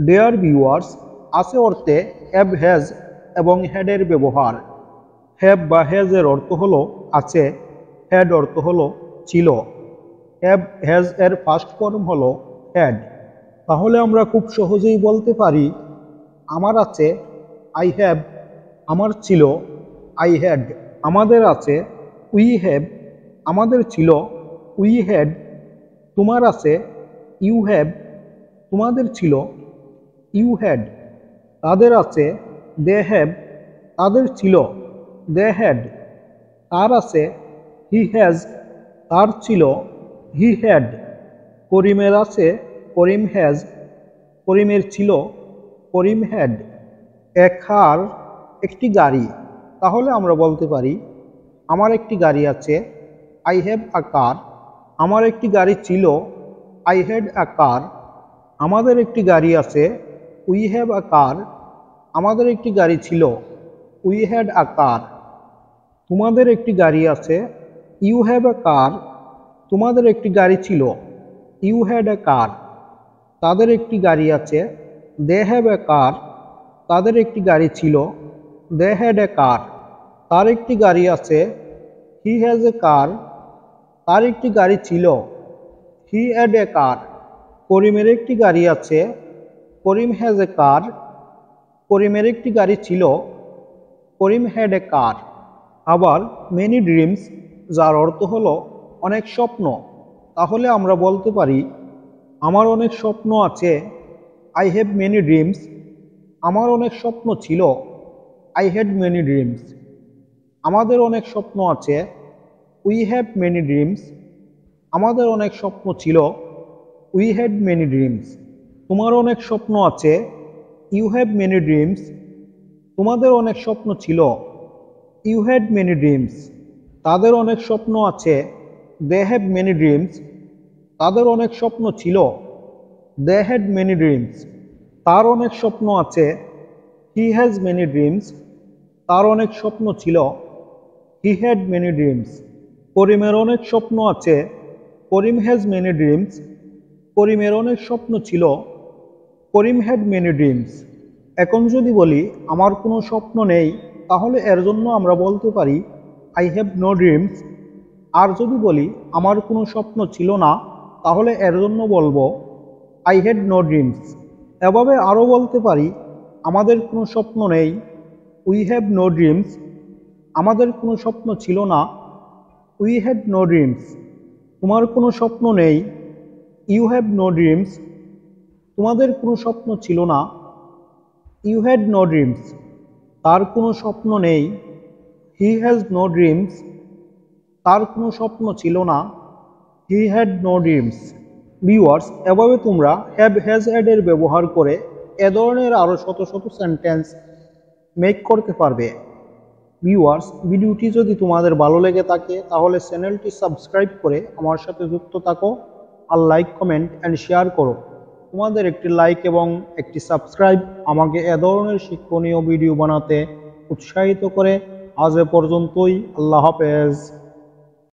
Dear viewers, আছে অর্থে have has এবং হ্যাডের ব্যবহার। হ্যাভ বা হ্যাজ এর অর্থ হলো আছে, হ্যাড অর্থ হলো ছিল। হ্যাভ হ্যাজ এর ফার্স্ট ফর্ম হলো হ্যাড। তাহলে আমরা খুব সহজেই বলতে পারি আমার আছে আই হ্যাভ, আমার ছিল আই হ্যাড। আমাদের আছে উই হ্যাভ, আমাদের ছিল উই হ্যাড। তোমার আছে ইউ হ্যাভ, তোমাদের ছিল ইউ হ্যাড। তাদের আছে দে হ্যাভ, তাদের ছিল দে হ্যাড। তার আছে হি হ্যাজ, তার ছিল হি হ্যাড। করিমের আছে করিম হ্যাজ, করিমের ছিল করিম হ্যাড। এক কার, একটি গাড়ি। তাহলে আমরা বলতে পারি আমার একটি গাড়ি আছে, আই হ্যাভ আ কার। আমার একটি গাড়ি ছিল, আই হ্যাড আ কার। আমাদের একটি গাড়ি আছে, উই হ্যাভ আ কার। আমাদের একটি গাড়ি ছিল, উই হ্যাড আ কার। তোমাদের একটি গাড়ি আছে, ইউ হ্যাভ আ কার। তোমাদের একটি গাড়ি ছিল, ইউ হ্যাড আ কার। তাদের একটি গাড়ি আছে, দে হ্যাভ এ কার। তাদের একটি গাড়ি ছিল, দে হ্যাড এ কার। তার একটি গাড়ি আছে, হি হ্যাজ এ কার। তার একটি গাড়ি ছিল, হি হ্যাড এ কার। করিমের একটি গাড়ি আছে, করিম হ্যাজ এ কার। করিমের একটি গাড়ি ছিল, করিম হ্যাড এ কার। আবার মেনি ড্রিমস, যার অর্থ হলো অনেক স্বপ্ন। তাহলে আমরা বলতে পারি আমার অনেক স্বপ্ন আছে, আই হ্যাভ মেনি ড্রিমস। আমার অনেক স্বপ্ন ছিল, আই হ্যাড মেনি ড্রিমস। আমাদের অনেক স্বপ্ন আছে, উই হ্যাভ মেনি ড্রিমস। আমাদের অনেক স্বপ্ন ছিল, উই হ্যাড মেনি ড্রিমস। তোমার অনেক স্বপ্ন আছে, ইউ হ্যাভ মেনি ড্রিমস। তোমাদের অনেক স্বপ্ন ছিল, ইউ হ্যাড মেনি ড্রিমস। তাদের অনেক স্বপ্ন আছে, দে হ্যাভ মেনি ড্রিমস। তাদের অনেক স্বপ্ন ছিল, দে হ্যাড মেনি ড্রিমস। তার অনেক স্বপ্ন আছে, হি হ্যাজ মেনি ড্রিমস। তার অনেক স্বপ্ন ছিল, হি হ্যাড মেনি ড্রিমস। করিমের অনেক স্বপ্ন আছে, করিম হ্যাজ মেনি ড্রিমস। করিমের অনেক স্বপ্ন ছিল, করিম হ্যাড মেনি ড্রিমস। এখন যদি বলি আমার কোনো স্বপ্ন নেই, তাহলে এর জন্য আমরা বলতে পারি আই হ্যাভ নো ড্রিমস। আর যদি বলি আমার কোনো স্বপ্ন ছিল না, তাহলে এর জন্য বলবো আই হ্যাড নো ড্রিমস। এভাবে আরও বলতে পারি আমাদের কোনো স্বপ্ন নেই, উই হ্যাভ নো ড্রিমস। আমাদের কোনো স্বপ্ন ছিল না, উই হ্যাড নো ড্রিমস। তোমার কোনো স্বপ্ন নেই, ইউ হ্যাভ নো ড্রিমস। তোমাদের কোনো স্বপ্ন ছিল না, ইউ হ্যাড নো ড্রিমস। তার কোনো স্বপ্ন নেই, হি হ্যাজ নো ড্রিমস। তার কোনো স্বপ্ন ছিল না, he had no dreams. Viewers, এভাবে তোমরা হ্যাভ হ্যাজ হ্যাড এর ব্যবহার করে এ ধরনের আরও শত শত সেন্টেন্স মেক করতে পারবে। ভিউয়ার্স, ভিডিওটি যদি তোমাদের ভালো লেগে থাকে তাহলে চ্যানেলটি সাবস্ক্রাইব করে আমার সাথে যুক্ত থাকো, আর লাইক, কমেন্ট অ্যান্ড শেয়ার করো। তোমাদের একটি লাইক এবং একটি সাবস্ক্রাইব আমাকে এ ধরনের শিক্ষণীয় ভিডিও বানাতে উৎসাহিত করে। আজ এ পর্যন্তই। আল্লাহ হাফেজ।